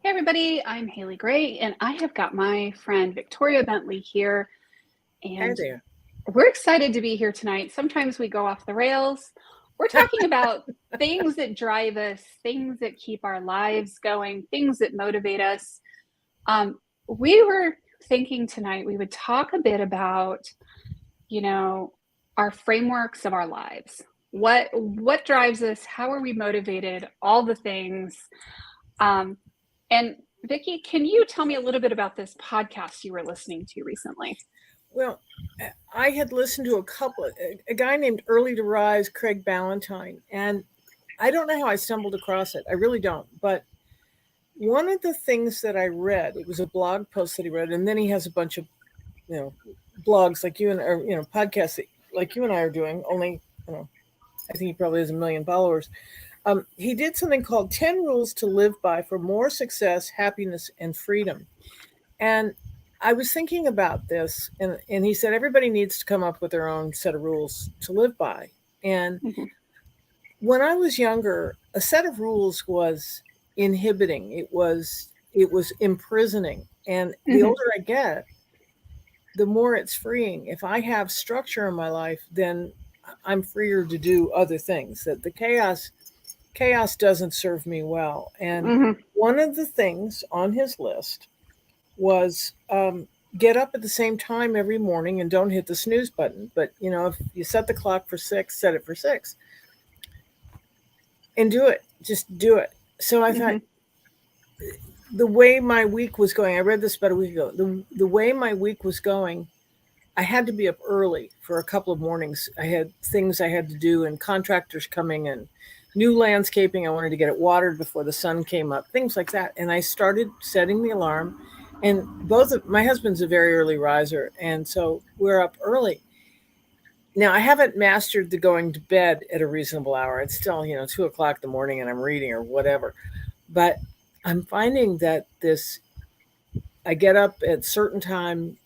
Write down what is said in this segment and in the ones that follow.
Hey everybody, I'm Haley Gray, and I have got my friend Victoria Bentley here, Hi and there. we're excited to be here tonight. Sometimes we go off the rails. We're talking about things that drive us, things that keep our lives going, things that motivate us. We were thinking tonight we would talk a bit about, you know, our frameworks of our lives. What drives us? How are we motivated? All the things. Um, and Vicki, can you tell me a little bit about this podcast you were listening to recently? Well, I had listened to a guy named Early to Rise, Craig Ballantyne, and I don't know how I stumbled across it. I really don't. But one of the things that I read, it was a blog post that he read, and then he has a bunch of, you know, blogs like you and, or, podcasts like you and I are doing, only, I think he probably has a million followers. He did something called 10 Rules to Live By for More Success, Happiness, and Freedom. And I was thinking about this, and he said everybody needs to come up with their own set of rules to live by. And Mhm. when I was younger, a set of rules was inhibiting. It was imprisoning. And the Mhm. older I get, the more it's freeing. If I have structure in my life, then I'm freer to do other things. That the chaos doesn't serve me well. And Mhm. one of the things on his list was get up at the same time every morning and don't hit the snooze button. But if you set the clock for 6, set it for 6 and do it. Just do it. So I thought Mhm. the way my week was going, I read this about a week ago. The way my week was going, I had to be up early for a couple of mornings. I had things I had to do and contractors coming and new landscaping. I wanted to get it watered before the sun came up, things like that. And I started setting the alarm. And my husband's a very early riser. And so we're up early. Now, I haven't mastered the going to bed at a reasonable hour. It's still, 2 o'clock in the morning and I'm reading or whatever. But I'm finding that I get up at certain time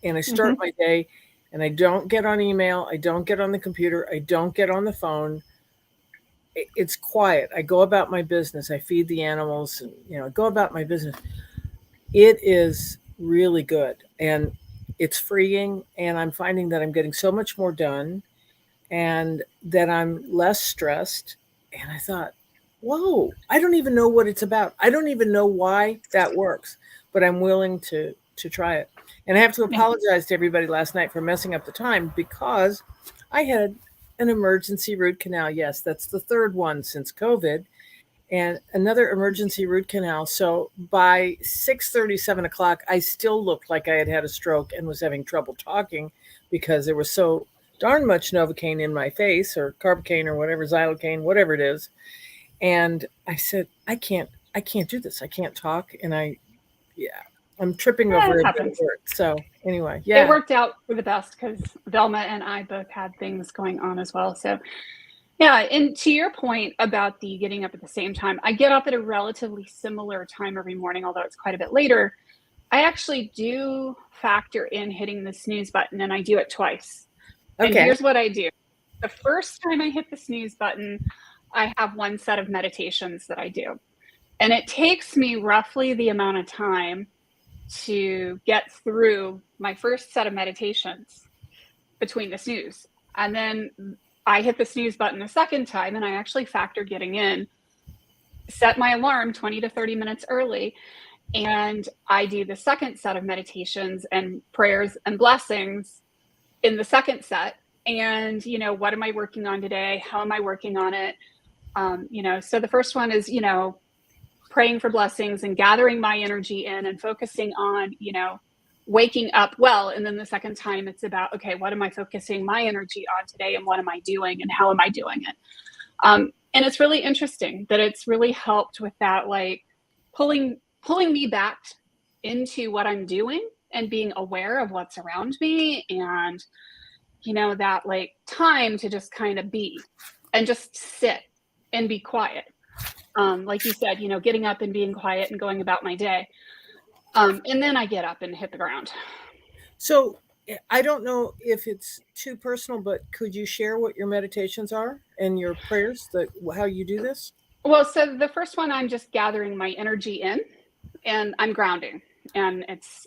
and I start Mhm. my day and I don't get on email, I don't get on the computer, I don't get on the phone. It's quiet. I go about my business. I feed the animals and go about my business. It is really good and it's freeing and I'm finding that I'm getting so much more done and that I'm less stressed. And I thought, whoa, I don't even know what it's about. I don't even know why that works, but I'm willing to try it. And I have to Yeah. apologize to everybody last night for messing up the time because I had an emergency root canal. Yes, that's the third one since COVID and another emergency root canal. So by 6:30, 7 o'clock, I still looked like I had had a stroke and was having trouble talking because there was so darn much Novocaine in my face or carbocaine or whatever, xylocaine, whatever it is. And I said, I can't do this. I can't talk. And yeah, I'm tripping Yeah, over it a bit of happens. work. So anyway, It yeah. worked out for the best because Velma and I both had things going on as well. So, yeah, and to your point about the getting up at the same time, I get up at a relatively similar time every morning, although it's quite a bit later. I actually do factor in hitting the snooze button, and I do it twice. And Okay. here's what I do. The first time I hit the snooze button, I have one set of meditations that I do. And it takes me roughly the amount of time to get through my first set of meditations between the snooze. And then I hit the snooze button a second time and I actually factor getting in, set my alarm 20 to 30 minutes early, and I do the second set of meditations and prayers and blessings in the second set. And, what am I working on today? How am I working on it? So the first one is, praying for blessings and gathering my energy in and focusing on, waking up well. And then the second time it's about, okay, what am I focusing my energy on today and what am I doing and how am I doing it? And it's really interesting that it's really helped with that, like pulling me back into what I'm doing and being aware of what's around me and, that like time to just kind of be and just sit and be quiet. Like you said, getting up and being quiet and going about my day. And then I get up and hit the ground. So I don't know if it's too personal, but could you share what your meditations are and your prayers, how you do this? Well, so the first one, I'm just gathering my energy in. and I'm grounding, and it's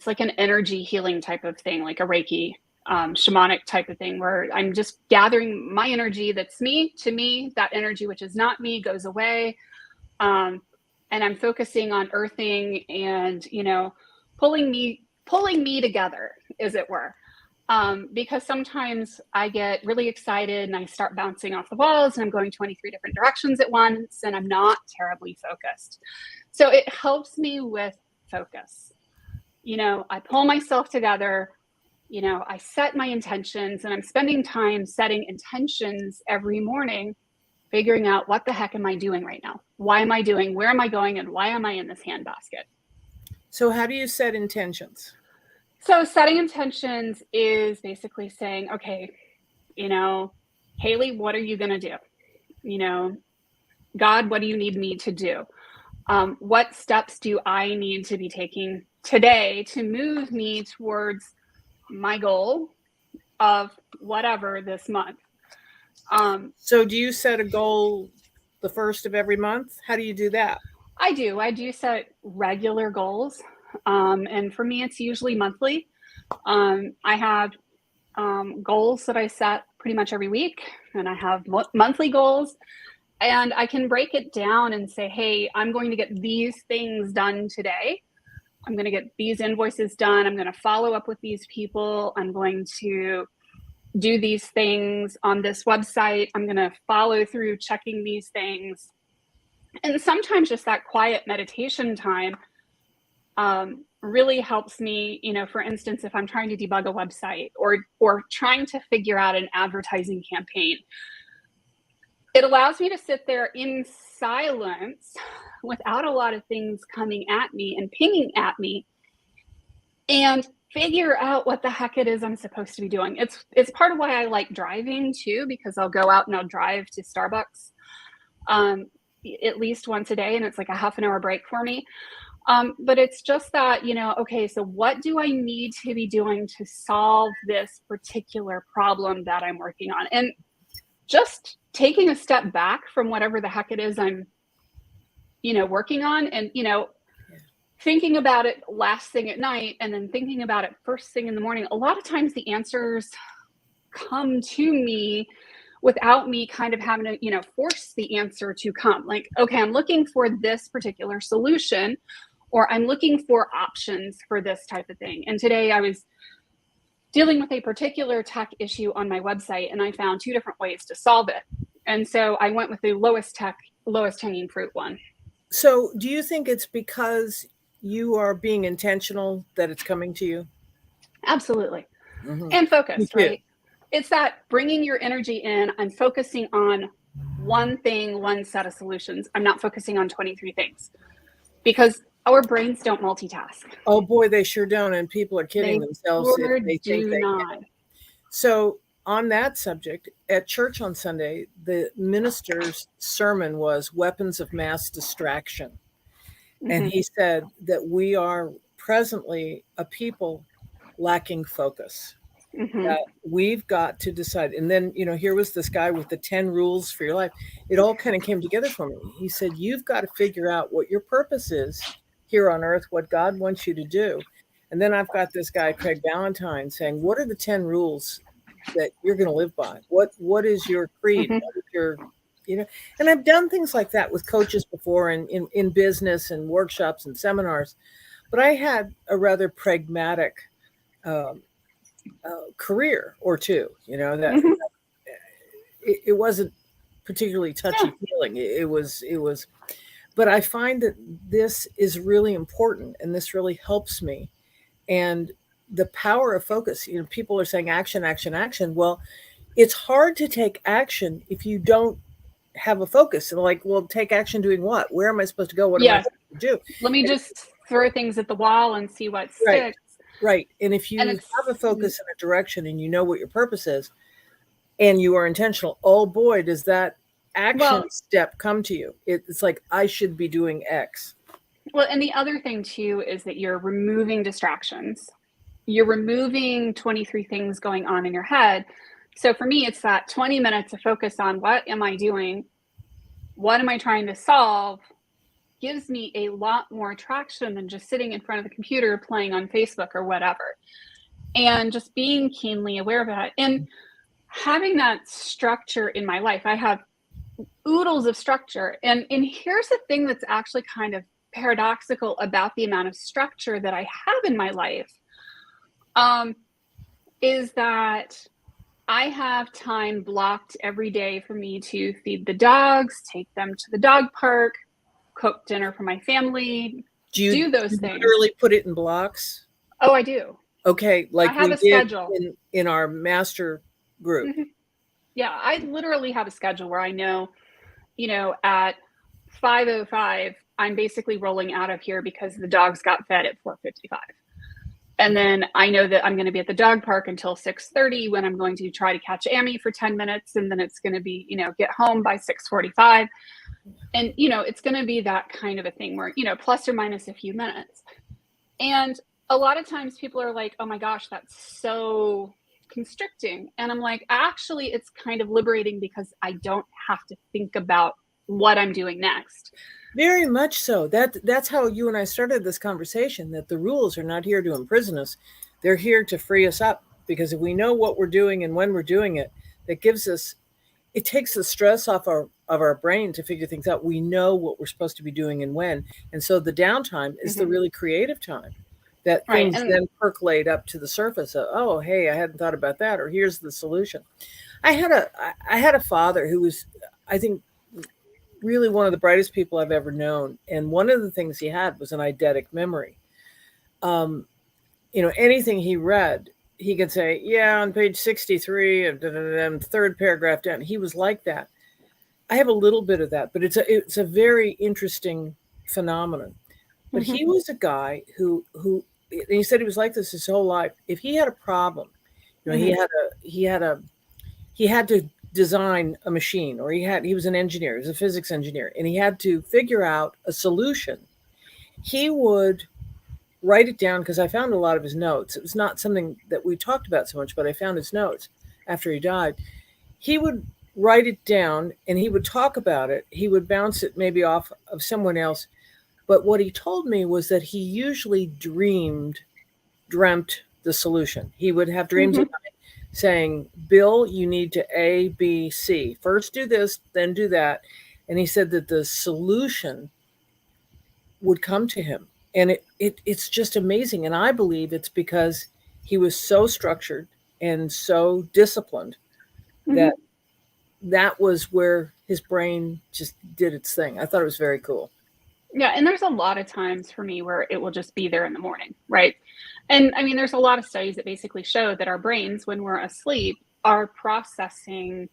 like an energy healing type of thing, like a Reiki, shamanic type of thing, where I'm just gathering my energy that's me to me. That energy which is not me goes away, and I'm focusing on earthing and, you know, pulling me together, as it were. Because sometimes I get really excited and I start bouncing off the walls and I'm going 23 different directions at once and I'm not terribly focused. So it helps me with focus. You know, I pull myself together, you know, I set my intentions, and I'm spending time setting intentions every morning, figuring out what the heck am I doing right now? Why am I doing? Where am I going? And why am I in this handbasket? So how do you set intentions? So setting intentions is basically saying, okay, you know, Haley, what are you going to do? You know, God, what do you need me to do? What steps do I need to be taking today to move me towards my goal of whatever this month? So do you set a goal the first of every month? How do you do that? I do set regular goals. And for me, it's usually monthly. I have goals that I set pretty much every week, and I have monthly goals, and I can break it down and say, hey, I'm going to get these things done today. I'm going to get these invoices done. I'm going to follow up with these people. I'm going to do these things on this website. I'm going to follow through checking these things. And sometimes just that quiet meditation time really helps me. You know, for instance, if I'm trying to debug a website or trying to figure out an advertising campaign, it allows me to sit there in silence without a lot of things coming at me and pinging at me, and figure out what the heck it is I'm supposed to be doing. It's part of why I like driving too, because I'll go out and I'll drive to Starbucks at least once a day, and it's like a half an hour break for me. But it's just that, you know, okay, so what do I need to be doing to solve this particular problem that I'm working on? And just taking a step back from whatever the heck it is I'm, you know, working on, and, you know, thinking about it last thing at night and then thinking about it first thing in the morning. A lot of times the answers come to me without me kind of having to, you know, force the answer to come. Like, okay, I'm looking for this particular solution, or I'm looking for options for this type of thing. And today I was dealing with a particular tech issue on my website, and I found two different ways to solve it. And so I went with the lowest hanging fruit one. So do you think it's because you are being intentional that it's coming to you? Absolutely. Mm-hmm. And focused, right? It's that bringing your energy in. I'm focusing on one thing, one set of solutions. I'm not focusing on 23 things, because our brains don't multitask. Oh boy, they sure don't. And people are kidding themselves if they think they can. So on that subject, at church on Sunday, the minister's sermon was weapons of mass distraction. Mm-hmm. And he said that we are presently a people lacking focus. Mm-hmm. That we've got to decide. And then, you know, here was this guy with the 10 rules for your life. It all kind of came together for me. He said, you've got to figure out what your purpose is here on earth, what God wants you to do. And then I've got this guy, Craig Ballantyne, saying, what are the 10 rules that you're going to live by? What is your creed? Mm-hmm. What is your, you know, and I've done things like that with coaches before and in business and workshops and seminars, but I had a rather pragmatic career or two, you know, that mm-hmm. it wasn't particularly touchy feeling. It was, but I find that this is really important and this really helps me. And the power of focus, you know, people are saying action, action, action. Well, it's hard to take action if you don't have a focus. And like, well, take action doing what? Where am I supposed to go? What am I supposed to do? Let me just throw things at the wall and see what sticks. Right. And if you have a focus in a direction and you know what your purpose is and you are intentional, oh boy, does that action step come to you. It's like, I should be doing X. Well, and the other thing too is that you're removing distractions. You're removing 23 things going on in your head. So for me, it's that 20 minutes to focus on what am I doing? What am I trying to solve? gives me a lot more traction than just sitting in front of the computer playing on Facebook or whatever. And just being keenly aware of that and having that structure in my life. I have oodles of structure. And here's the thing that's actually kind of paradoxical about the amount of structure that I have in my life, is that I have time blocked every day for me to feed the dogs, take them to the dog park, cook dinner for my family, do those things. Literally put it in blocks? Oh, I do. Okay, like I have we a schedule in our master group. Mm-hmm. Yeah, I literally have a schedule where I know, at 5:05, I'm basically rolling out of here because the dogs got fed at 4:55. And then I know that I'm going to be at the dog park until 6:30 when I'm going to try to catch Amy for 10 minutes. And then it's going to be, get home by 6:45. And, it's going to be that kind of a thing where, plus or minus a few minutes. And a lot of times people are like, oh my gosh, that's so constricting. And I'm like, actually, it's kind of liberating because I don't have to think about what I'm doing next. Very much so. That's how you and I started this conversation, that the rules are not here to imprison us. They're here to free us up, because if we know what we're doing and when we're doing it, it takes the stress off our brain to figure things out. We know what we're supposed to be doing and when. And so the downtime is the really creative time that things then percolate up to the surface of, oh, hey, I hadn't thought about that, or here's the solution. I had a father who was, I think, really one of the brightest people I've ever known. And one of the things he had was an eidetic memory. Anything he read, he could say, yeah, on page 63, and third paragraph down. He was like that. I have a little bit of that, but it's a very interesting phenomenon. But he was a guy who and he said he was like this his whole life. If he had a problem, he had to design a machine, or he was an engineer, he was a physics engineer, and he had to figure out a solution. He would write it down, because I found a lot of his notes. It was not something that we talked about so much, but I found his notes after he died. He would write it down and he would talk about it. He would bounce it maybe off of someone else. But what he told me was that he usually dreamt the solution. He would have dreams at night saying, Bill, you need to A, B, C. First do this, then do that. And he said that the solution would come to him. And it's just amazing. And I believe it's because he was so structured and so disciplined that was where his brain just did its thing. I thought it was very cool. Yeah. And there's a lot of times for me where it will just be there in the morning. Right. And I mean, there's a lot of studies that basically show that our brains, when we're asleep, are processing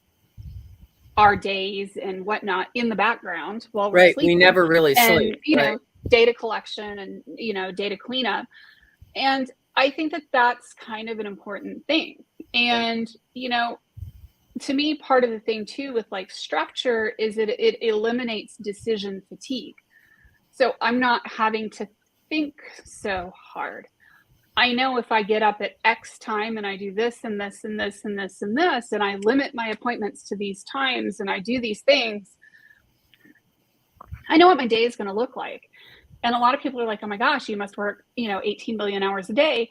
our days and whatnot in the background while we're sleeping. We never really sleep. And, data collection and, data cleanup. And I think that that's kind of an important thing. And, to me, part of the thing too with like structure is that it eliminates decision fatigue. So I'm not having to think so hard. I know if I get up at X time and I do this and this and this and this and this, and I limit my appointments to these times and I do these things, I know what my day is going to look like. And a lot of people are like, oh my gosh, you must work, 18 billion hours a day.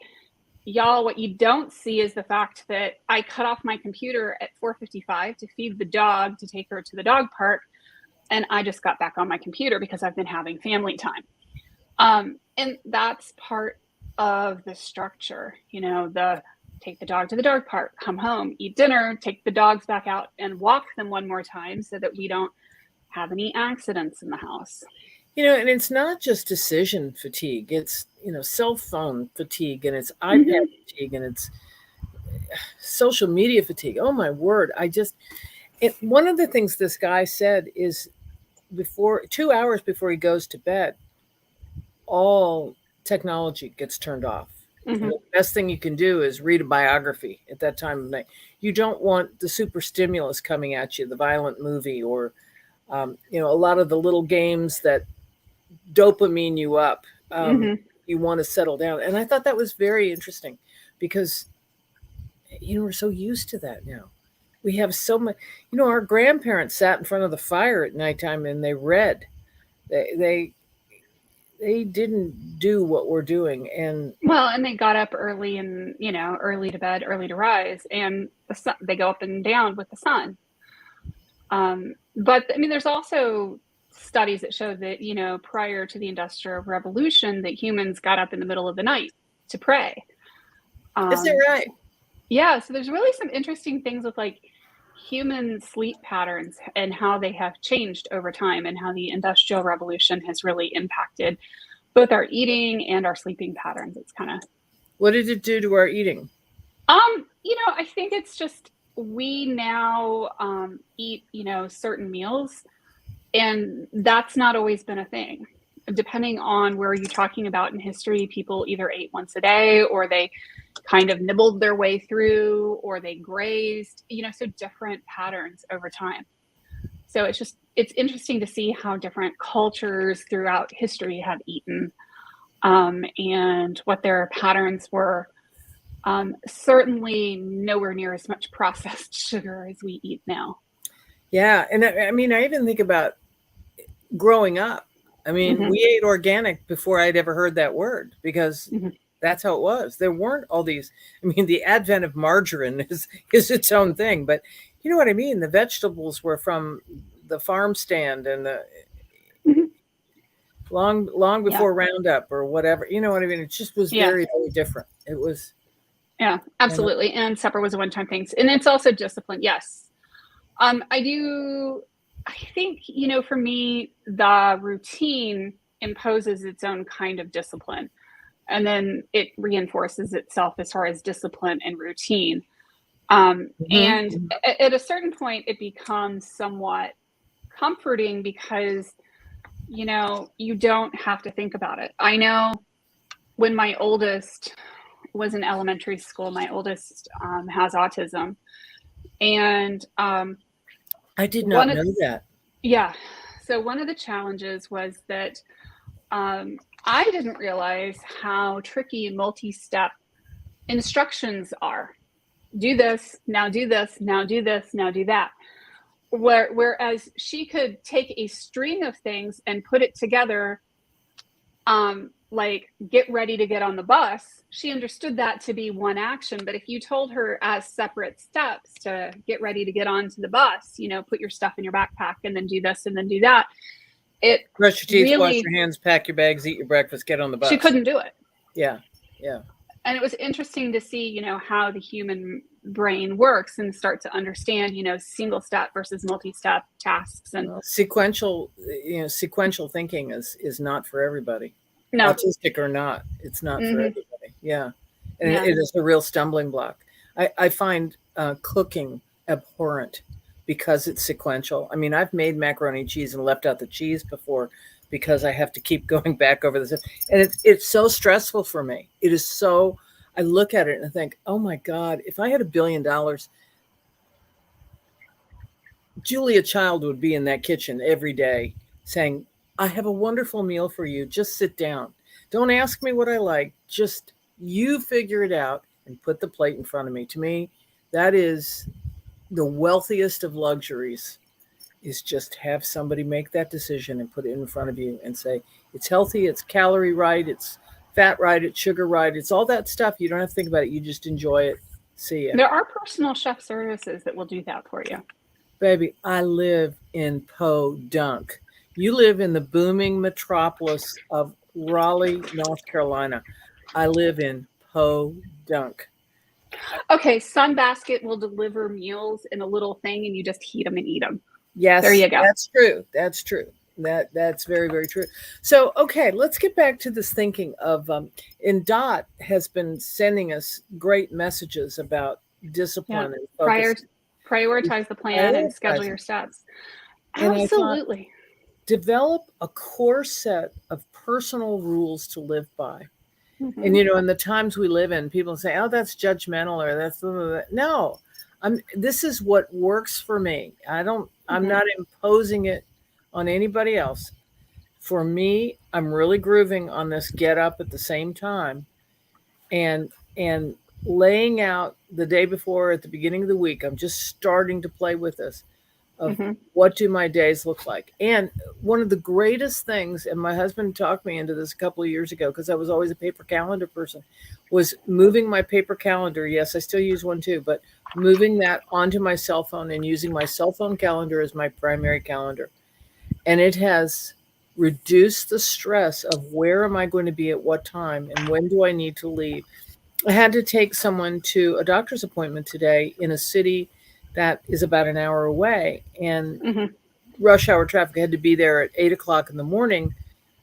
Y'all, what you don't see is the fact that I cut off my computer at 4:55 to feed the dog, to take her to the dog park. And I just got back on my computer because I've been having family time. And that's part of the structure, the take the dog to the dog park, come home, eat dinner, take the dogs back out and walk them one more time so that we don't have any accidents in the house. And it's not just decision fatigue. It's, cell phone fatigue, and it's iPad fatigue, and it's social media fatigue. Oh my word. One of the things this guy said is 2 hours before he goes to bed, all technology gets turned off. The best thing you can do is read a biography at that time of night. You don't want the super stimulus coming at you, the violent movie, or, a lot of the little games that dopamine you up. You want to settle down. And I thought that was very interesting because, we're so used to that now. We have so much, our grandparents sat in front of the fire at nighttime and they read. They didn't do what we're doing. And Well, and they got up early and, early to bed, early to rise, and the sun, they go up and down with the sun. But I mean, there's also studies that show that, prior to the Industrial Revolution, that humans got up in the middle of the night to pray. is that right? Yeah, so there's really some interesting things with like human sleep patterns and how they have changed over time, and how the Industrial Revolution has really impacted both our eating and our sleeping patterns. It's kind of What did it do to our eating? I think it's just we now eat, certain meals, and that's not always been a thing. Depending on where you're talking about in history, people either ate once a day, or they kind of nibbled their way through, or they grazed, so different patterns over time. So it's interesting to see how different cultures throughout history have eaten, and what their patterns were. Certainly nowhere near as much processed sugar as we eat now. Yeah. And I mean, I even think about growing up. I mean, we ate organic before I'd ever heard that word, because that's how it was. There weren't all these. I mean, the advent of margarine is its own thing, but you know what I mean? The vegetables were from the farm stand, and the long before Roundup or whatever. You know what I mean? It just was very, very different. It was. Yeah, absolutely. And supper was a one-time thing. And it's also discipline. Yes. I think, for me, the routine imposes its own kind of discipline, and then it reinforces itself as far as discipline and routine. And at a certain point, it becomes somewhat comforting, because, you don't have to think about it. I know when my oldest was in elementary school, my oldest has autism. And I did not know that. Yeah. So one of the challenges was that I didn't realize how tricky multi-step instructions are. Do this, now do this, now do this, now do that. Whereas she could take a string of things and put it together, like get ready to get on the bus. She understood that to be one action. But if you told her as separate steps to get ready to get onto the bus, put your stuff in your backpack and then do this and then do that, it brush your teeth, wash your hands, pack your bags, eat your breakfast, get on the bus. She couldn't do it. Yeah. And it was interesting to see, how the human brain works, and start to understand, single step versus multi-step tasks. And sequential thinking is not for everybody. No. Autistic or not, it's not for everybody. Yeah. And it is a real stumbling block. I find cooking abhorrent because it's sequential. I mean, I've made macaroni and cheese and left out the cheese before, because I have to keep going back over this. And it's so stressful for me. It is so, I look at it and I think, oh my God, if I had $1 billion, Julia Child would be in that kitchen every day saying, I have a wonderful meal for you. Just sit down. Don't ask me what I like. Just you figure it out and put the plate in front of me. To me, that is the wealthiest of luxuries, is just have somebody make that decision and put it in front of you and say, it's healthy, it's calorie right, it's fat right, it's sugar right. It's all that stuff. You don't have to think about it. You just enjoy it. See ya. There are personal chef services that will do that for you. Baby, I live in Podunk. You live in the booming metropolis of Raleigh, North Carolina. I live in Podunk. Okay, Sunbasket will deliver meals in a little thing, and you just heat them and eat them. Yes, there you go. That's true. That's true. That's very, very true. So, okay, let's get back to this thinking of, and Dot has been sending us great messages about discipline and focus. Prioritize the plan and schedule your steps. Absolutely. Develop a core set of personal rules to live by. And, in the times we live in, people say, oh, that's judgmental, or that's, no, this is what works for me. I'm not imposing it on anybody else. For me, I'm really grooving on this get up at the same time, and laying out the day before, at the beginning of the week. I'm just starting to play with this. of Mm-hmm. what do my days look like. And one of the greatest things, and my husband talked me into this a couple of years ago because I was always a paper calendar person, was moving my paper calendar. Yes, I still use one too, but moving that onto my cell phone and using my cell phone calendar as my primary calendar. And it has reduced the stress of where am I going to be at what time and when do I need to leave. I had to take someone to a doctor's appointment today in a city that is about an hour away, and Mm-hmm. rush hour traffic. I had to be there at 8 o'clock in the morning.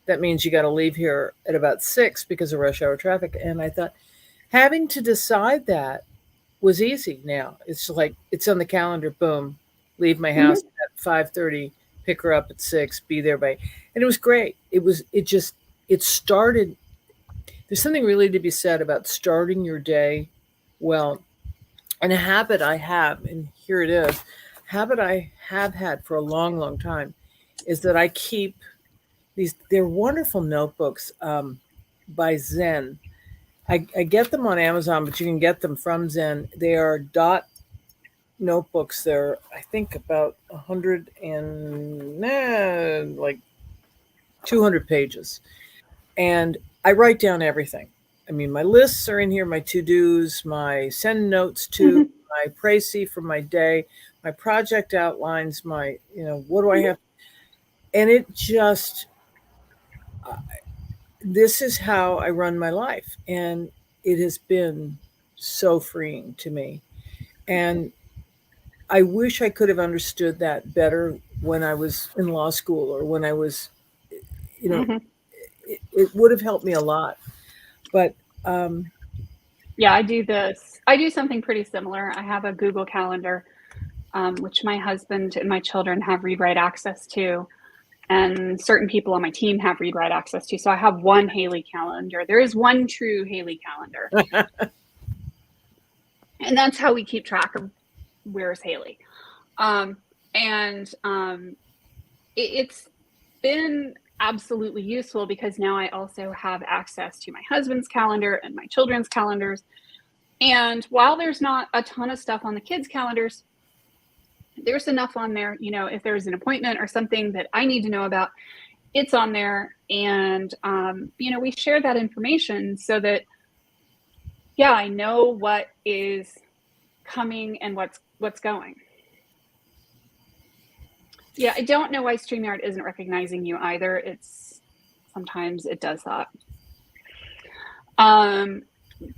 That means you got to leave here at about 6 because of rush hour traffic. And I thought having to decide that was easy now. It's like it's on the calendar. Boom, leave my house Mm-hmm. at 5:30, pick her up at 6, be there by, and it was great. It started. There's something really to be said about starting your day well. And a habit I have, and here it is, habit I have had for a long, long time, is that I keep these. They're wonderful notebooks by Zen. I get them on Amazon, but you can get them from Zen. They are dot notebooks. They're I think about 200 pages, and I write down everything. I mean, my lists are in here, my to dos, my send notes to, Mm-hmm. my précis for my day, my project outlines, my, what do I have? And it just, uh, this is how I run my life. And it has been so freeing to me. And I wish I could have understood that better when I was in law school or when I was, you know, Mm-hmm. it would have helped me a lot. But um, Yeah, I do this. I do something pretty similar. I have a Google Calendar, which my husband and my children have read write access to, and certain people on my team have read write access to. So I have one Haley calendar. There is one true Haley calendar, and that's how we keep track of where's Haley. Um, and it's been absolutely useful because now I also have access to my husband's calendar and my children's calendars. And while there's not a ton of stuff on the kids' calendars, there's enough on there. If there's an appointment or something that I need to know about, it's on there. And, we share that information so that, yeah, I know what is coming and what's going. Yeah, I don't know why StreamYard isn't recognizing you either. Sometimes it does that.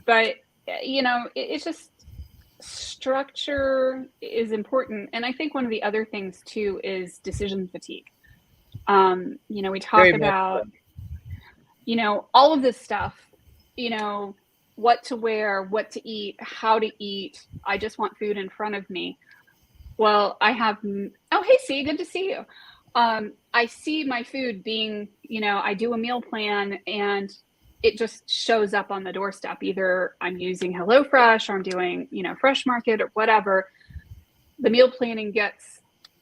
But it's just structure is important. And I think one of the other things too is decision fatigue. We talk very much about, so. all of this stuff, what to wear, what to eat, how to eat. I just want food in front of me. Well, oh, hey, C, good to see you. I see my food being, I do a meal plan and it just shows up on the doorstep. Either I'm using HelloFresh or I'm doing, Fresh Market or whatever. The meal planning gets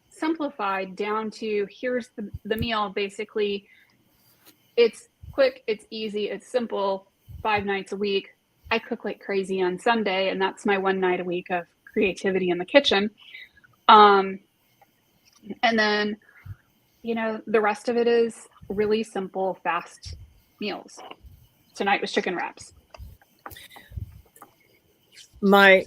simplified down to here's the meal. Basically, it's quick, it's easy, it's simple, 5 nights a week. I cook like crazy on Sunday, and that's my one night a week of creativity in the kitchen. And then, the rest of it is really simple, fast meals. Tonight was chicken wraps. My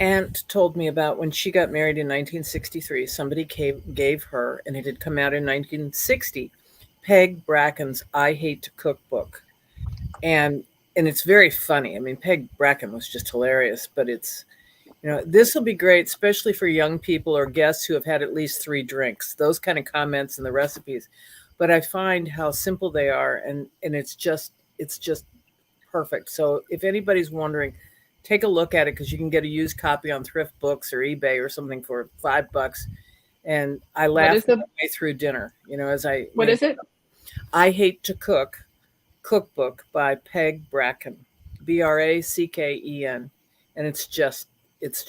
aunt told me about when she got married in 1963. Somebody gave her, and it had come out in 1960, Peg Bracken's I Hate to Cook book. And it's very funny. I mean, Peg Bracken was just hilarious, but this will be great, especially for young people or guests who have had at least 3 drinks, those kind of comments in the recipes. But I find how simple they are, and it's just perfect. So if anybody's wondering, take a look at it because you can get a used copy on Thrift Books or eBay or something for $5. And I laughed my way through dinner, as I what is it? I Hate to Cook cookbook by Peg Bracken, Bracken, and it's just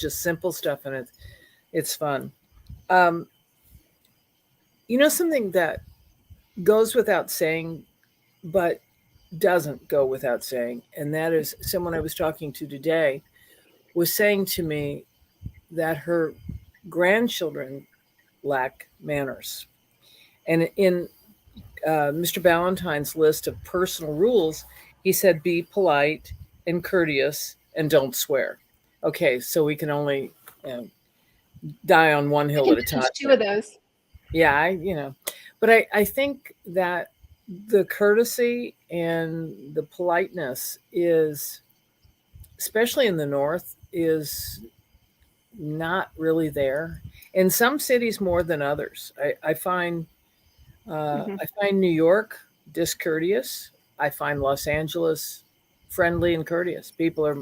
simple stuff, and it's fun. Um, something that goes without saying, but doesn't go without saying, and that is someone I was talking to today was saying to me that her grandchildren lack manners. And in Mr. Ballantyne's list of personal rules, he said, be polite and courteous and don't swear. Okay, so we can only die on one I hill can at a time. finish two of those. Yeah, but I think that the courtesy and the politeness is, especially in the North, is not really there. In some cities more than others. Mm-hmm. I find New York discourteous. I find Los Angeles friendly and courteous. People are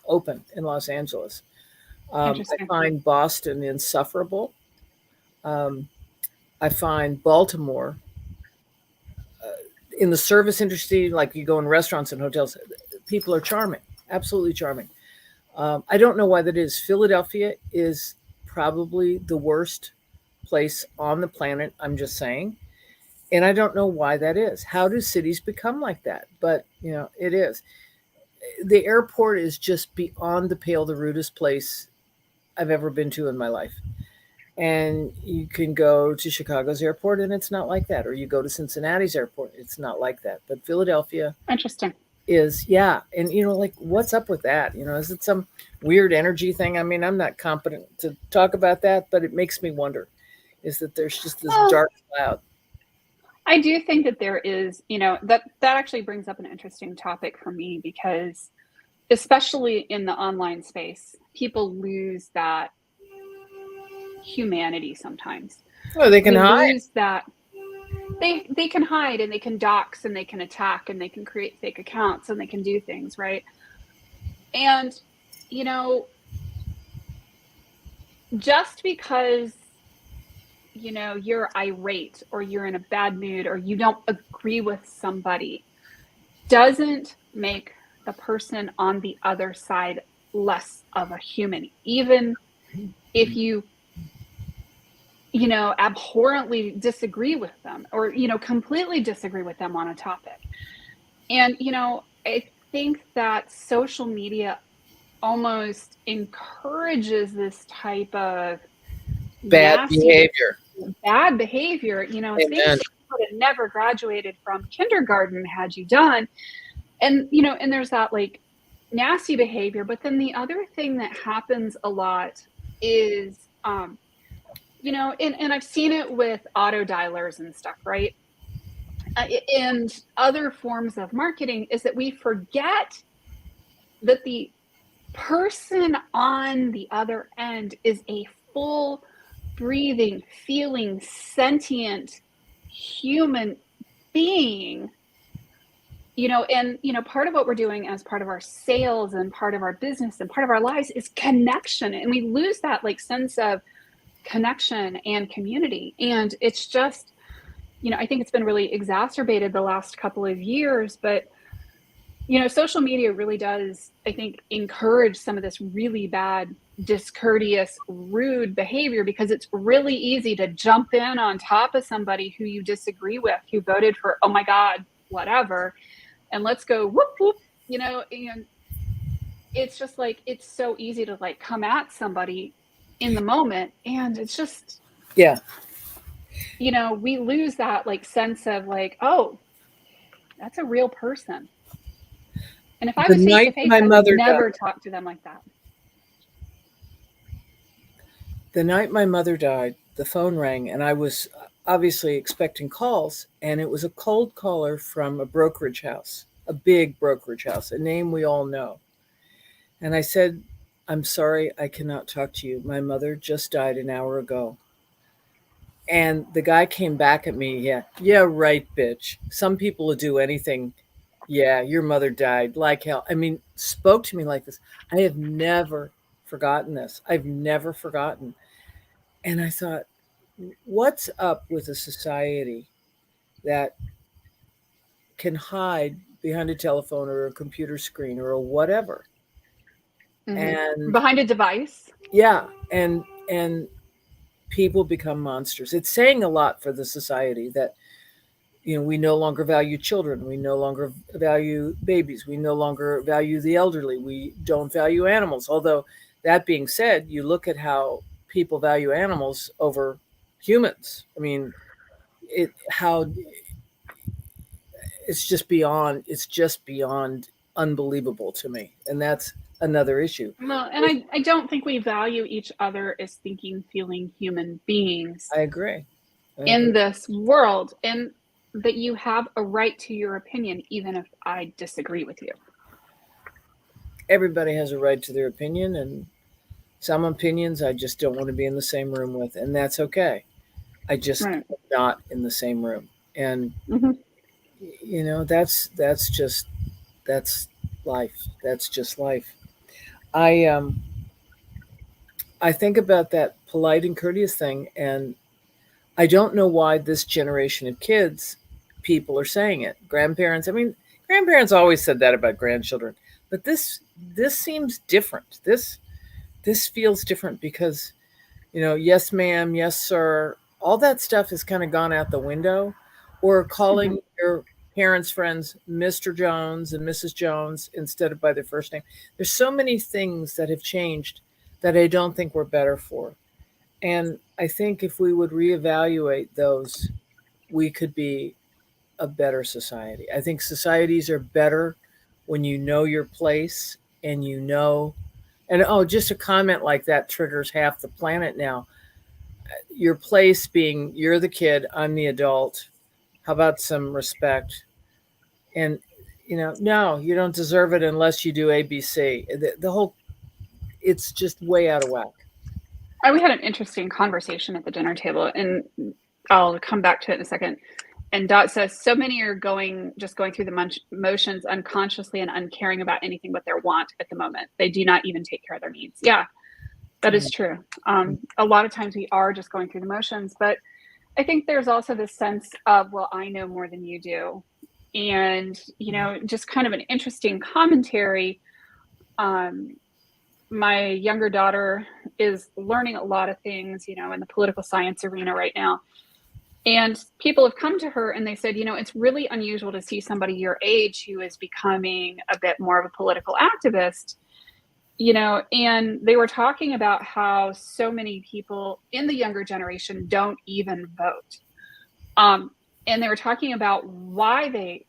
open in Los Angeles. I Interesting. find Boston insufferable. Um, I find Baltimore in the service industry, like you go in restaurants and hotels, people are charming, absolutely charming. I don't know why that is. Philadelphia is probably the worst place on the planet. I'm just saying. And I don't know why that is. How do cities become like that? But, it is. The airport is just beyond the pale, the rudest place I've ever been to in my life. And you can go to Chicago's airport and it's not like that. Or you go to Cincinnati's airport, it's not like that. But Philadelphia Interesting. is, yeah. And, like, what's up with that? Is it some weird energy thing? I mean, I'm not competent to talk about that, but it makes me wonder is that there's just this Well, dark cloud. I do think that there is, that actually brings up an interesting topic for me because especially in the online space, people lose that humanity sometimes. Oh, they can We hide. lose that they can hide and they can dox and they can attack and they can create fake accounts and they can do things, right? And just because you're irate or you're in a bad mood or you don't agree with somebody doesn't make the person on the other side less of a human, even if you abhorrently disagree with them or completely disagree with them on a topic. And I think that social media almost encourages this type of Bad behavior. Bad behavior, things that you would have never graduated from kindergarten had you done. And, and there's that like nasty behavior. But then the other thing that happens a lot is, and I've seen it with auto dialers and stuff, right? And other forms of marketing is that we forget that the person on the other end is a full, breathing, feeling, sentient human being. And part of what we're doing as part of our sales and part of our business and part of our lives is connection, and we lose that like sense of connection and community. And it's just I think it's been really exacerbated the last couple of years, but social media really does, I think, encourage some of this really bad, discourteous, rude behavior because it's really easy to jump in on top of somebody who you disagree with, who voted for, oh my God, whatever, and let's go whoop, whoop, and it's just like, it's so easy to like come at somebody in the moment. And it's just, yeah, we lose that like sense of like, oh, that's a real person. And if I was face to face, I would never talk to them like that. The night my mother died, the phone rang, and I was obviously expecting calls, and it was a cold caller from a brokerage house, a big brokerage house, a name we all know. And I said, I'm sorry, I cannot talk to you. My mother just died an hour ago. And the guy came back at me, yeah, right, bitch. Some people will do anything. Yeah, your mother died like hell. I mean, spoke to me like this. I have never forgotten this. I've never forgotten. And I thought, what's up with a society that can hide behind a telephone or a computer screen or a whatever? Mm-hmm. And behind a device. Yeah, and people become monsters. It's saying a lot for the society that we no longer value children, we no longer value babies, we no longer value the elderly, we don't value animals. Although that being said, you look at how people value animals over humans. I mean, how it's just beyond unbelievable to me, and that's another issue. Well, and I don't think we value each other as thinking, feeling human beings I agree. in this world, and that you have a right to your opinion, even if I disagree with you. Everybody has a right to their opinion, and some opinions I just don't want to be in the same room with, and that's okay. I just Right. not in the same room, and Mm-hmm. that's life. That's just life. I I think about that polite and courteous thing, and I don't know why this generation of kids, people are saying it. Grandparents, I mean, grandparents always said that about grandchildren, but this seems different. This feels different because, yes ma'am, yes sir, all that stuff has kind of gone out the window, or Mm-hmm. calling your parents' friends Mr. Jones and Mrs. Jones instead of by their first name. There's so many things that have changed that I don't think we're better for. And I think if we would reevaluate those, we could be a better society. I think societies are better when you know your place and and oh, just a comment like that triggers half the planet now. Your place being you're the kid, I'm the adult. How about some respect? And no, you don't deserve it unless you do ABC. The whole it's just way out of whack. We had an interesting conversation at the dinner table, and I'll come back to it in a second. And Dot says, so many are just going through the motions unconsciously and uncaring about anything but their want at the moment. They do not even take care of their needs. Yeah, that is true. A lot of times we are just going through the motions, but I think there's also this sense of, well, I know more than you do. And, just kind of an interesting commentary. My younger daughter is learning a lot of things, in the political science arena right now. And people have come to her and they said, it's really unusual to see somebody your age who is becoming a bit more of a political activist, and they were talking about how so many people in the younger generation don't even vote. And they were talking about why they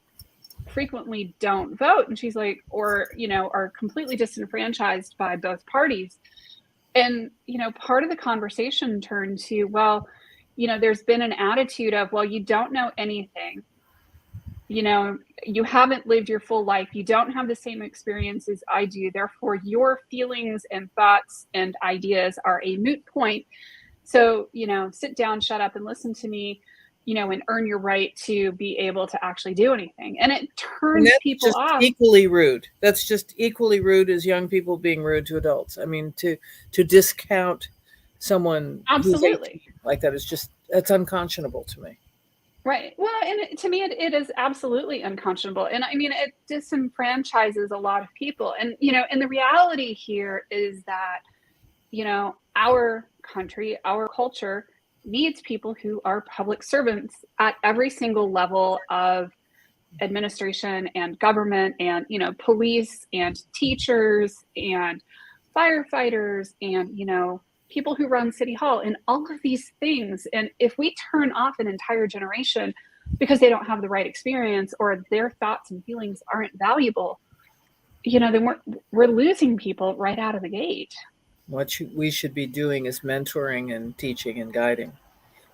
frequently don't vote. And she's like, or, are completely disenfranchised by both parties. And, part of the conversation turned to, well, there's been an attitude of, well, you don't know anything. You haven't lived your full life. You don't have the same experiences I do. Therefore, your feelings and thoughts and ideas are a moot point. So, sit down, shut up, and listen to me, and earn your right to be able to actually do anything. And it And turns that's people just off. equally rude. That's just equally rude as young people being rude to adults. I mean, to discount someone who's 18 Absolutely. like that is that's unconscionable to me. Right. Well, and to me, it is absolutely unconscionable. And I mean, it disenfranchises a lot of people. And, and the reality here is that, our country, our culture needs people who are public servants at every single level of administration and government and, police and teachers and firefighters and, people who run city hall and all of these things. And if we turn off an entire generation because they don't have the right experience or their thoughts and feelings aren't valuable, then we're losing people right out of the gate. What we should be doing is mentoring and teaching and guiding,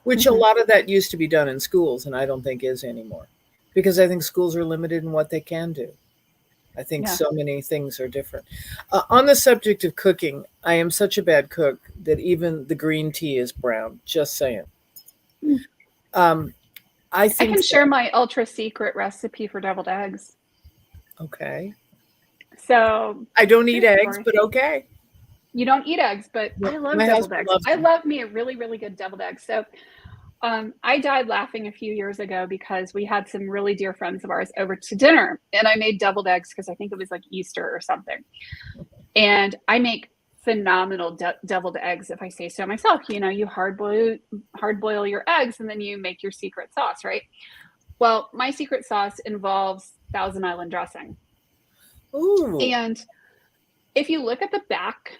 which a Mm-hmm. lot of that used to be done in schools, and I don't think is anymore, because I think schools are limited in what they can do. I think Yeah. so many things are different. On the subject of cooking, I am such a bad cook that even the green tea is brown. Just saying. Mm. Um, I I think can that, share my ultra secret recipe for deviled eggs. okay. So, I don't eat true eggs, story. but okay. You don't eat eggs, but No, I love my deviled husband eggs. loves I them. love me a really, really good deviled egg. So, I died laughing a few years ago because we had some really dear friends of ours over to dinner, and I made deviled eggs because I think it was like Easter or something. And I make phenomenal deviled eggs, if I say so myself. You hard boil your eggs, and then you make your secret sauce, right? Well, my secret sauce involves Thousand Island dressing, Ooh, and if you look at the back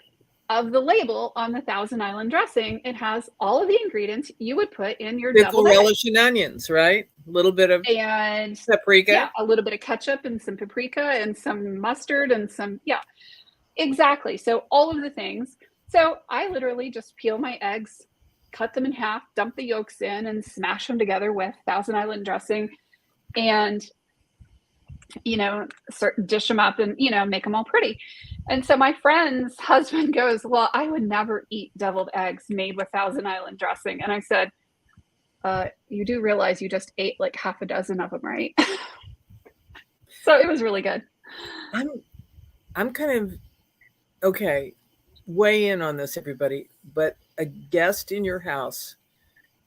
of the label on the Thousand Island dressing, it has all of the ingredients you would put in your Pickle, deviled egg. relish, and onions, right? A little bit of And paprika. yeah, a little bit of ketchup and some paprika and some mustard and some, yeah, exactly. So all of the things. So I literally just peel my eggs, cut them in half, dump the yolks in, and smash them together with Thousand Island dressing, and dish them up and make them all pretty. And so my friend's husband goes, "Well, I would never eat deviled eggs made with Thousand Island dressing." And I said, "You do realize you just ate like half a dozen of them, right?" So it was really good. I'm kind of okay. Weigh in on this, everybody. But a guest in your house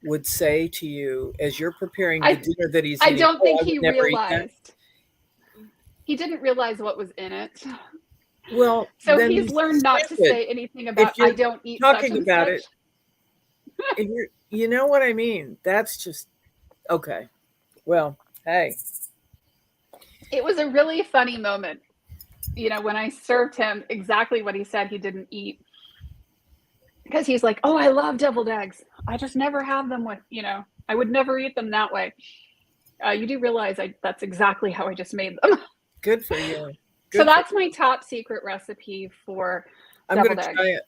would say to you as you're preparing the dinner that he's eating, I don't think I he would never eat that." realized. He didn't realize what was in it. Well, So then he's learned not to stupid. say anything about you're I don't eat such talking and about such. it. You know what I mean? That's just okay. Well, hey, It was a really funny moment, when I served him exactly what he said he didn't eat. Because he's like, "Oh, I love deviled eggs. I just never have them with, I would never eat them that way." You do realize that's exactly how I just made them. good for you. So that's my top secret recipe for deviled eggs. Try it.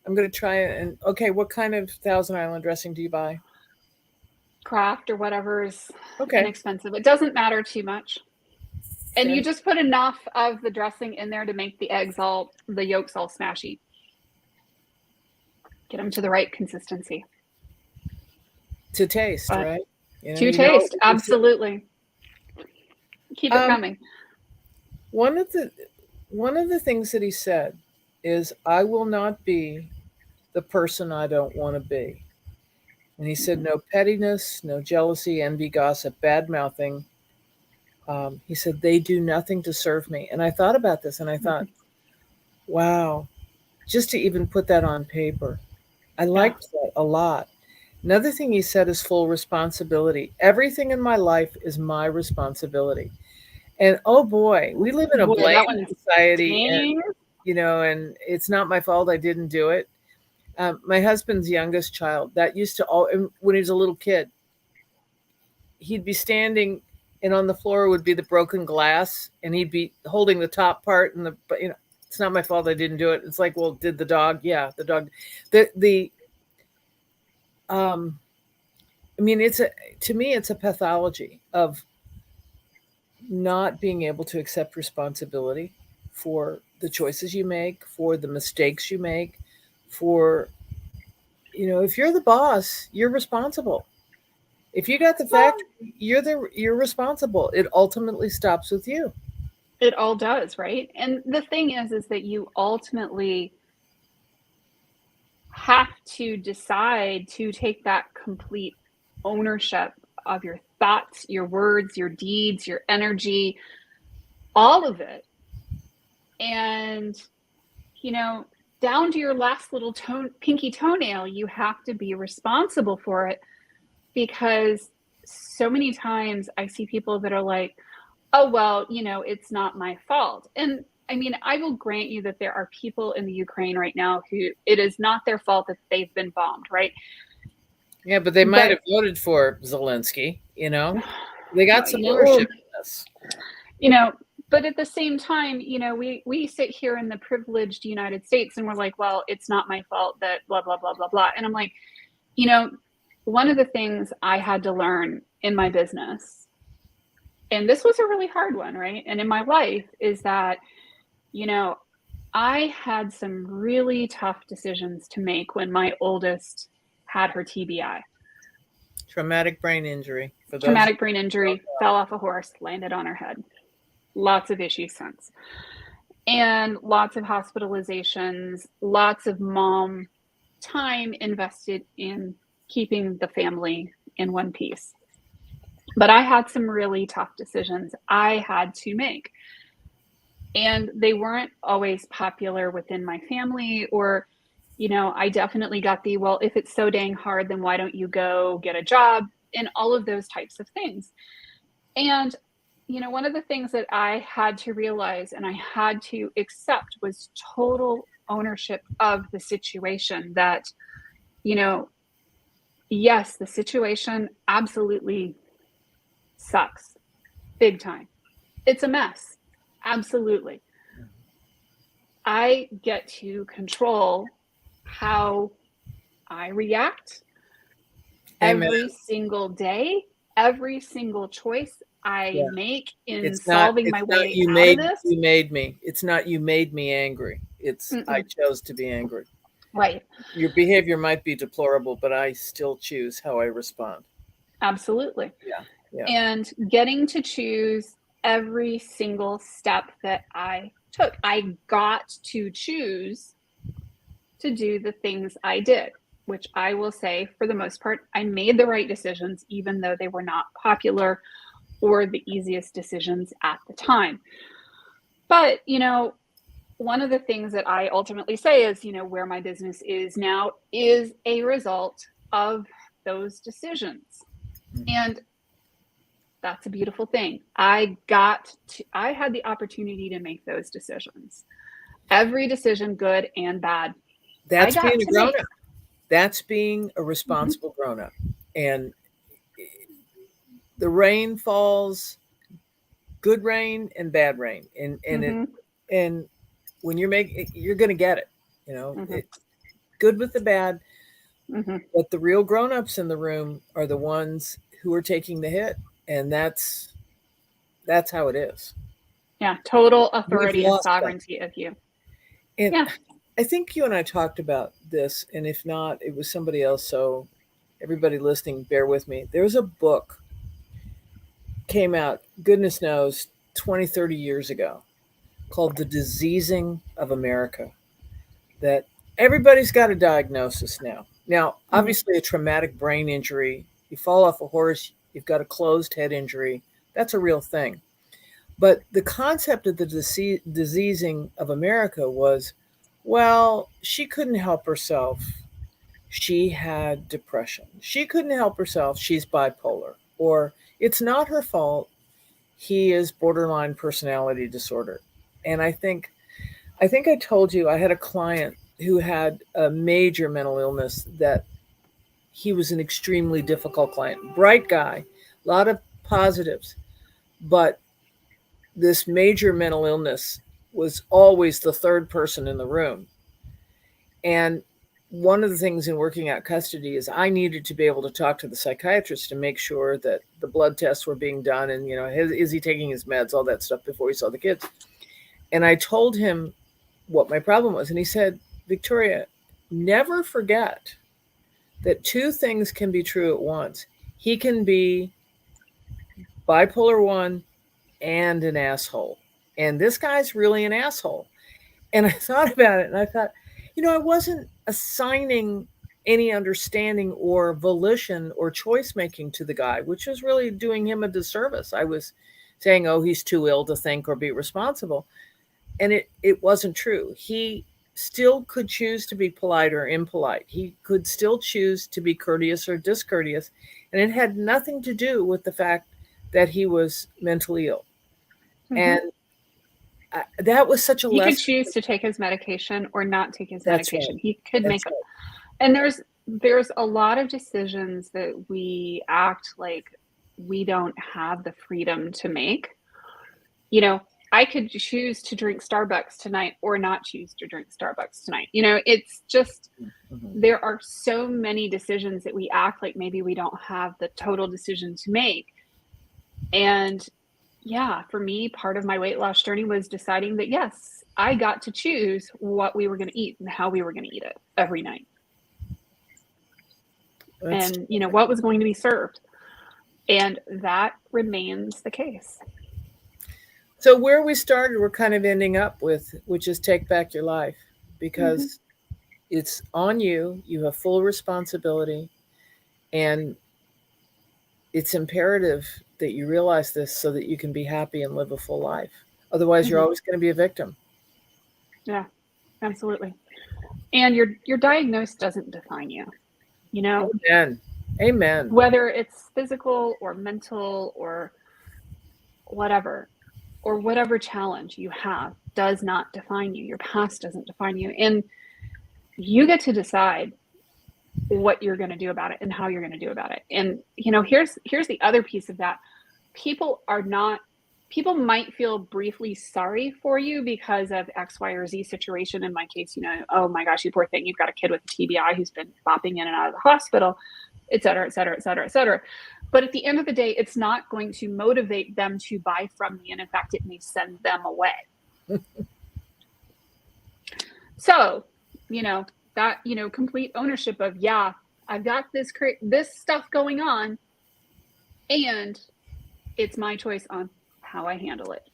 I'm going to try it. And okay, what kind of Thousand Island dressing do you buy? Kraft or whatever is inexpensive. It doesn't matter too much. And you just put enough of the dressing in there to make the yolks all smashy. Get them to the right consistency. To taste, right? To taste, absolutely. Keep it coming. One of the things that he said is, "I will not be the person I don't want to be." And he said, "No pettiness, no jealousy, envy, gossip, bad mouthing." He said, "They do nothing to serve me." And I thought about this and I thought, wow, just to even put that on paper. I liked that a lot. Another thing he said is full responsibility. Everything in my life is my responsibility. And oh boy, we live in a blame society, and and it's not my fault I didn't do it. My husband's youngest child, that used to when he was a little kid, he'd be standing and on the floor would be the broken glass and he'd be holding the top part and it's not my fault I didn't do it. It's like, well, did the dog? Yeah, the dog. I mean, to me, it's a pathology of not being able to accept responsibility for the choices you make, for the mistakes you make, for, if you're the boss, you're responsible. If you got the factory, you're responsible. It ultimately stops with you. It all does, right? And the thing is that you ultimately have to decide to take that complete ownership of your thoughts, your words, your deeds, your energy, all of it. And, down to your last little pinky toenail, you have to be responsible for it, because so many times I see people that are like, "Oh, well, it's not my fault." And I mean, I will grant you that there are people in the Ukraine right now who it is not their fault that they've been bombed, right? Yeah, but they might have voted for Zelensky, They got some ownership in this. But at the same time, we sit here in the privileged United States and we're like, "Well, it's not my fault that blah, blah, blah, blah, blah." And I'm like, one of the things I had to learn in my business, and this was a really hard one, right? And in my life, is that, I had some really tough decisions to make when my oldest had her TBI. Traumatic brain injury. Traumatic brain injury, fell off a horse, landed on her head. Lots of issues since. And lots of hospitalizations, lots of mom time invested in keeping the family in one piece. But I had some really tough decisions I had to make. And they weren't always popular within my family, or, I definitely got well, if it's so dang hard, then why don't you go get a job, and all of those types of things. And, one of the things that I had to realize and I had to accept was total ownership of the situation. That, you know, yes, the situation absolutely sucks big time. It's a mess. Absolutely. I get to control how I react Amen. every single day, every single choice I Yeah. make in It's not solving my way you out of made this. me. It's not you made me angry. It's I Mm-mm. chose to be angry. Right. Your behavior might be deplorable, but I still choose how I respond. Absolutely. Yeah. Yeah. And getting to choose every single step that I took. I got to choose to do the things I did, which I will say, for the most part, I made the right decisions, even though they were not popular or the easiest decisions at the time. But, one of the things that I ultimately say is, where my business is now is a result of those decisions. And that's a beautiful thing. I had the opportunity to make those decisions. Every decision, good and bad, I That's got being a to grown make. up. That's being a Mhm. responsible grown up. And the rain falls, good rain and bad rain. Mhm. And when you're going to get it, Mhm. it's good with the bad, Mhm. but the real grown-ups in the room are the ones who are taking the hit. And that's how it is. Yeah, total We've authority and lost that. sovereignty of you. And Yeah. I think you and I talked about this, and if not, it was somebody else. So everybody listening, bear with me. There's a book came out, goodness knows, 20, 30 years ago, called The Diseasing of America, that everybody's got a diagnosis now. Now, Mhm. obviously, a traumatic brain injury, you fall off a horse, you've got a closed head injury, that's a real thing. But the concept of the diseasing of America was, well, she couldn't help herself. She had depression. She couldn't help herself. She's bipolar. Or it's not her fault. He is borderline personality disorder. And I think I told you I had a client who had a major mental illness that he was an extremely difficult client. Bright guy, a lot of positives, but this major mental illness was always the third person in the room. And one of the things in working out custody is I needed to be able to talk to the psychiatrist to make sure that the blood tests were being done and, is he taking his meds, all that stuff before he saw the kids. And I told him what my problem was. And he said, Victoria, never forget that two things can be true at once. He can be bipolar 1 and an asshole. And this guy's really an asshole. And I thought about it and I thought, I wasn't assigning any understanding or volition or choice making to the guy, which was really doing him a disservice. I was saying, oh, he's too ill to think or be responsible. And it wasn't true. He still could choose to be polite or impolite. He could still choose to be courteous or discourteous. And it had nothing to do with the fact that he was mentally ill. Mhm. And that was such a He could lesson. choose to take his medication or not take his That's right. medication. He could That's make a right. and there's a lot of decisions that we act like we don't have the freedom to make. You know, I could choose to drink Starbucks tonight or not choose to drink Starbucks tonight. It's just Mhm. there are so many decisions that we act like maybe we don't have the total decision to make. And yeah, for me, part of my weight loss journey was deciding that yes, I got to choose what we were going to eat and how we were going to eat it every night. That's And what was going to be served. And that remains the case. so where we started, we're kind of ending up with, which is take back your life Mm-hmm. because it's on you. You have full responsibility, and it's imperative that you realize this so that you can be happy and live a full life. Otherwise, you're Mm-hmm. always going to be a victim. Yeah, absolutely. And your diagnosis doesn't define you. You know, Amen. Amen. whether it's physical or mental or whatever, or whatever challenge you have does not define you. Your past doesn't define you. And you get to decide what you're going to do about it and how you're going to do about it. And, here's the other piece of that. People might feel briefly sorry for you because of X, Y, or Z situation. In my case, oh my gosh, you poor thing. You've got a kid with a TBI who's been bopping in and out of the hospital, et cetera, et cetera, et cetera, et cetera. But at the end of the day, it's not going to motivate them to buy from me. And in fact, it may send them away. So, that, complete ownership of, yeah, I've got this stuff going on, and it's my choice on how I handle it.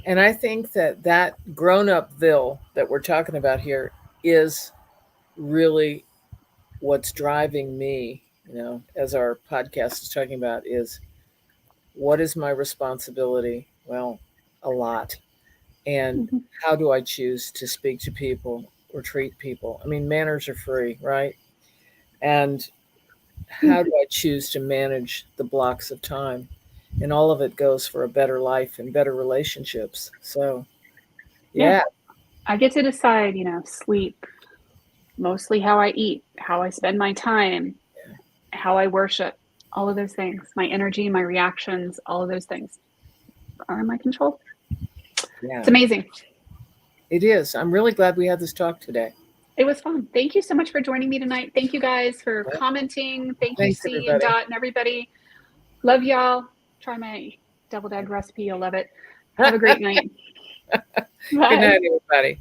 And I think that grown-upville that we're talking about here is really what's driving me, as our podcast is talking about, is what is my responsibility? Well, a lot. And how do I choose to speak to people or treat people? I mean, manners are free, right? And how do I choose to manage the blocks of time? And all of it goes for a better life and better relationships. So, yeah. I get to decide, sleep, mostly how I eat, how I spend my time, how I worship, all of those things, my energy, my reactions, all of those things are in my control. Yeah. It's amazing. It is. I'm really glad we had this talk today. It was fun. Thank you so much for joining me tonight. Thank you guys for commenting. Thanks, C and Dot and everybody. Love y'all. Try my deviled egg recipe. You'll love it. Have a great night. Bye. Good night, everybody.